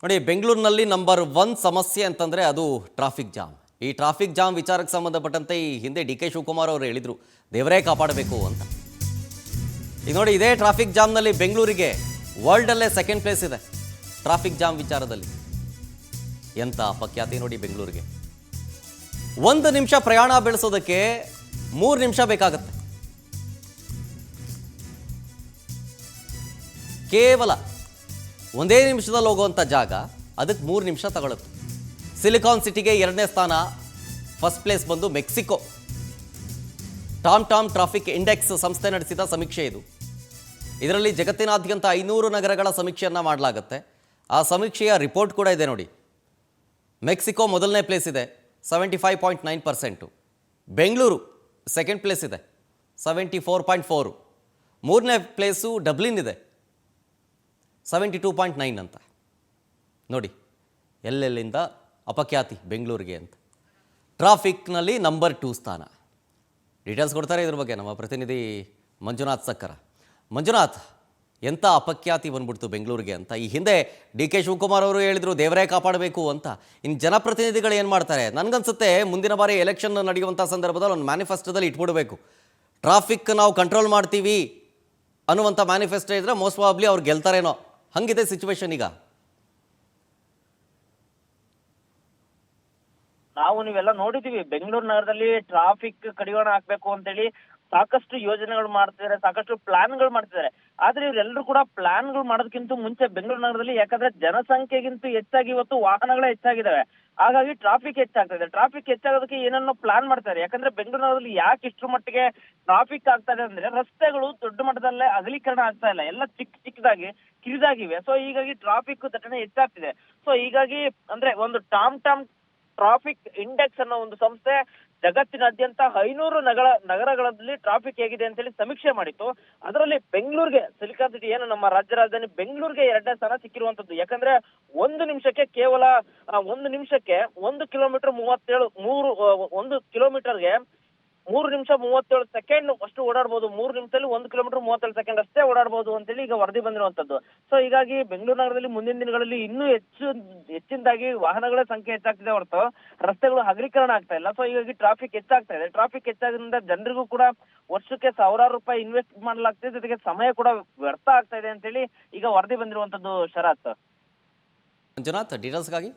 ನೋಡಿ, ಬೆಂಗಳೂರಿನಲ್ಲಿ ನಂಬರ್ 1 ಸಮಸ್ಯೆ ಅಂತಂದರೆ ಅದು ಟ್ರಾಫಿಕ್ ಜಾಮ್. ಈ ಟ್ರಾಫಿಕ್ ಜಾಮ್ ವಿಚಾರಕ್ಕೆ ಸಂಬಂಧಪಟ್ಟಂತೆ ಈ ಹಿಂದೆ ಡಿ ಕೆ ಶಿವಕುಮಾರ್ ಅವರು ಹೇಳಿದರು, ದೇವರೇ ಕಾಪಾಡಬೇಕು ಅಂತ. ಈಗ ನೋಡಿ, ಇದೇ ಟ್ರಾಫಿಕ್ ಜಾಮ್ನಲ್ಲಿ ಬೆಂಗಳೂರಿಗೆ ವರ್ಲ್ಡಲ್ಲೇ ಸೆಕೆಂಡ್ ಪ್ಲೇಸ್ ಇದೆ ಟ್ರಾಫಿಕ್ ಜಾಮ್ ವಿಚಾರದಲ್ಲಿ. ಎಂಥ ಅಪಖ್ಯಾತಿ ನೋಡಿ ಬೆಂಗಳೂರಿಗೆ. 1 ನಿಮಿಷ ಪ್ರಯಾಣ ಬೆಳೆಸೋದಕ್ಕೆ 3 ನಿಮಿಷ ಬೇಕಾಗುತ್ತೆ. ಕೇವಲ 1 ನಿಮಿಷದಲ್ಲಿ ಹೋಗುವಂಥ ಜಾಗ ಅದಕ್ಕೆ 3 ನಿಮಿಷ ತಗೊಳುತ್ತೆ. ಸಿಲಿಕಾನ್ ಸಿಟಿಗೆ 2ನೇ ಸ್ಥಾನ, ಫಸ್ಟ್ ಪ್ಲೇಸ್ ಬಂದು ಮೆಕ್ಸಿಕೋ. ಟಾಮ್ ಟ್ರಾಫಿಕ್ ಇಂಡೆಕ್ಸ್ ಸಂಸ್ಥೆ ನಡೆಸಿದ ಸಮೀಕ್ಷೆ ಇದು. ಇದರಲ್ಲಿ ಜಗತ್ತಿನಾದ್ಯಂತ 500 ನಗರಗಳ ಸಮೀಕ್ಷೆಯನ್ನು ಮಾಡಲಾಗುತ್ತೆ. ಆ ಸಮೀಕ್ಷೆಯ ರಿಪೋರ್ಟ್ ಕೂಡ ಇದೆ ನೋಡಿ. ಮೆಕ್ಸಿಕೋ ಮೊದಲನೇ ಪ್ಲೇಸ್ ಇದೆ 75.9%. ಬೆಂಗಳೂರು ಸೆಕೆಂಡ್ ಪ್ಲೇಸ್ ಇದೆ 74.4. 3ನೇ ಪ್ಲೇಸು ಡಬ್ಲಿನ್ ಇದೆ 72.9 ಅಂತ. ನೋಡಿ ಎಲ್ಲೆಲ್ಲಿಂದ ಅಪಖ್ಯಾತಿ ಬೆಂಗಳೂರಿಗೆ ಅಂತ. ಟ್ರಾಫಿಕ್ನಲ್ಲಿ ನಂಬರ್ 2 ಸ್ಥಾನ. ಡೀಟೇಲ್ಸ್ ಕೊಡ್ತಾರೆ ಇದ್ರ ಬಗ್ಗೆ ನಮ್ಮ ಪ್ರತಿನಿಧಿ ಮಂಜುನಾಥ್ ಸಕ್ಕರ. ಮಂಜುನಾಥ್, ಎಂಥ ಅಪಖ್ಯಾತಿ ಬಂದ್ಬಿಡ್ತು ಬೆಂಗಳೂರಿಗೆ ಅಂತ. ಈ ಹಿಂದೆ ಡಿ ಕೆ ಶಿವಕುಮಾರ್ ಅವರು ಹೇಳಿದರು ದೇವರೇ ಕಾಪಾಡಬೇಕು ಅಂತ. ಇನ್ನು ಜನಪ್ರತಿನಿಧಿಗಳು ಏನು ಮಾಡ್ತಾರೆ, ನನಗನ್ಸುತ್ತೆ ಮುಂದಿನ ಬಾರಿ ಎಲೆಕ್ಷನ್ ನಡೆಯುವಂಥ ಸಂದರ್ಭದಲ್ಲಿ ಒಂದು ಮ್ಯಾನಿಫೆಸ್ಟೋದಲ್ಲಿ ಇಟ್ಬಿಡಬೇಕು. ಟ್ರಾಫಿಕ್ ನಾವು ಕಂಟ್ರೋಲ್ ಮಾಡ್ತೀವಿ ಅನ್ನುವಂಥ ಮ್ಯಾನಿಫೆಸ್ಟೋ ಇದ್ದರೆ ಮೋಸ್ಟ್ ಪ್ರಾಬಬ್ಲಿ ಅವ್ರು ಗೆಲ್ತಾರೇನೋ. ಹಂಗಿದೆ ಸಿಚುವೇಶನ್ ಈಗ. ನೀವೆಲ್ಲ ನೋಡಿದೀವಿ, ಬೆಂಗಳೂರು ನಗರದಲ್ಲಿ ಟ್ರಾಫಿಕ್ ಕಡಿವಾಣ ಹಾಕ್ಬೇಕು ಅಂತೇಳಿ ಸಾಕಷ್ಟು ಯೋಜನೆಗಳು ಮಾಡ್ತಿದ್ದಾರೆ, ಸಾಕಷ್ಟು ಪ್ಲಾನ್ಗಳು ಮಾಡ್ತಿದ್ದಾರೆ. ಆದ್ರೆ ಇವರೆಲ್ಲರೂ ಕೂಡ ಪ್ಲಾನ್ಗಳು ಮಾಡೋದಕ್ಕಿಂತ ಮುಂಚೆ ಬೆಂಗಳೂರು ನಗರದಲ್ಲಿ, ಯಾಕಂದ್ರೆ ಜನಸಂಖ್ಯೆಗಿಂತ ಹೆಚ್ಚಾಗಿ ಇವತ್ತು ವಾಹನಗಳೇ ಹೆಚ್ಚಾಗಿದ್ದಾವೆ, ಹಾಗಾಗಿ ಟ್ರಾಫಿಕ್ ಹೆಚ್ಚಾಗ್ತದೆ. ಟ್ರಾಫಿಕ್ ಹೆಚ್ಚಾಗೋದಕ್ಕೆ ಏನನ್ನೋ ಪ್ಲಾನ್ ಮಾಡ್ತಾರೆ. ಯಾಕಂದ್ರೆ ಬೆಂಗಳೂರು ನಗರದಲ್ಲಿ ಯಾಕೆ ಇಷ್ಟರ ಮಟ್ಟಿಗೆ ಟ್ರಾಫಿಕ್ ಆಗ್ತಾ ಇದೆ ಅಂದ್ರೆ, ರಸ್ತೆಗಳು ದೊಡ್ಡ ಮಟ್ಟದಲ್ಲೇ ಅಗಲೀಕರಣ ಆಗ್ತಾ ಇಲ್ಲ, ಎಲ್ಲ ಚಿಕ್ಕದಾಗಿ ಕಿರಿದಾಗಿವೆ. ಸೊ ಹೀಗಾಗಿ ಟ್ರಾಫಿಕ್ ದಟ್ಟಣೆ ಹೆಚ್ಚಾಗ್ತಿದೆ. ಸೊ ಹೀಗಾಗಿ ಅಂದ್ರೆ ಒಂದು ಟಾಮ್ ಟ್ರಾಫಿಕ್ ಇಂಡೆಕ್ಸ್ ಅನ್ನೋ ಒಂದು ಸಂಸ್ಥೆ ಜಗತ್ತಿನಾದ್ಯಂತ 500 ನಗರಗಳಲ್ಲಿ ಟ್ರಾಫಿಕ್ ಹೇಗಿದೆ ಅಂತ ಹೇಳಿ ಸಮೀಕ್ಷೆ ಮಾಡಿತ್ತು. ಅದರಲ್ಲಿ ಬೆಂಗಳೂರಿಗೆ, ಸಿಲಿಕಾನ್ ಸಿಟಿ ಏನು ನಮ್ಮ ರಾಜ್ಯ ರಾಜಧಾನಿ ಬೆಂಗಳೂರಿಗೆ 2ನೇ ಸ್ಥಾನ ಸಿಕ್ಕಿರುವಂತದ್ದು. ಯಾಕಂದ್ರೆ 1 ನಿಮಿಷಕ್ಕೆ ಕೇವಲ 1 ನಿಮಿಷಕ್ಕೆ 1 ಕಿಲೋಮೀಟರ್ 3 ನಿಮಿಷ 37 ಸೆಕೆಂಡ್ ಅಷ್ಟು ಓಡಾಡಬಹುದು. 3 ನಿಮಿಷದಲ್ಲಿ 1 ಕಿಲೋಮೀಟರ್ 37 ಸೆಕೆಂಡ್ ಅಷ್ಟೇ ಓಡಾಡಬಹುದು ಅಂತೇಳಿ ಈಗ ವರದಿ ಬಂದಿರುವಂತದ್ದು. ಸೊ ಹೀಗಾಗಿ ಬೆಂಗಳೂರು ನಗರದಲ್ಲಿ ಮುಂದಿನ ದಿನಗಳಲ್ಲಿ ಇನ್ನೂ ಹೆಚ್ಚಿನದಾಗಿ ವಾಹನಗಳ ಸಂಖ್ಯೆ ಹೆಚ್ಚಾಗ್ತಿದೆ ಹೊರತು ರಸ್ತೆಗಳು ಅಗಲೀಕರಣ ಆಗ್ತಾ ಇಲ್ಲ. ಸೊ ಹೀಗಾಗಿ ಟ್ರಾಫಿಕ್ ಹೆಚ್ಚಾಗ್ತಾ ಇದೆ. ಟ್ರಾಫಿಕ್ ಹೆಚ್ಚಾಗೋದ್ರಿಂದ ಜನರಿಗೂ ಕೂಡ ವರ್ಷಕ್ಕೆ ಸಾವಿರಾರು ರೂಪಾಯಿ ಇನ್ವೆಸ್ಟ್ ಮಾಡಲಾಗ್ತಿದೆ, ಜೊತೆಗೆ ಸಮಯ ಕೂಡ ವ್ಯರ್ಥ ಆಗ್ತಾ ಇದೆ ಅಂತೇಳಿ ಈಗ ವರದಿ ಬಂದಿರುವಂತದ್ದು. ಶರತ್. ಮಂಜುನಾಥ್, ಡೀಟೇಲ್ಸ್ಗಾಗಿ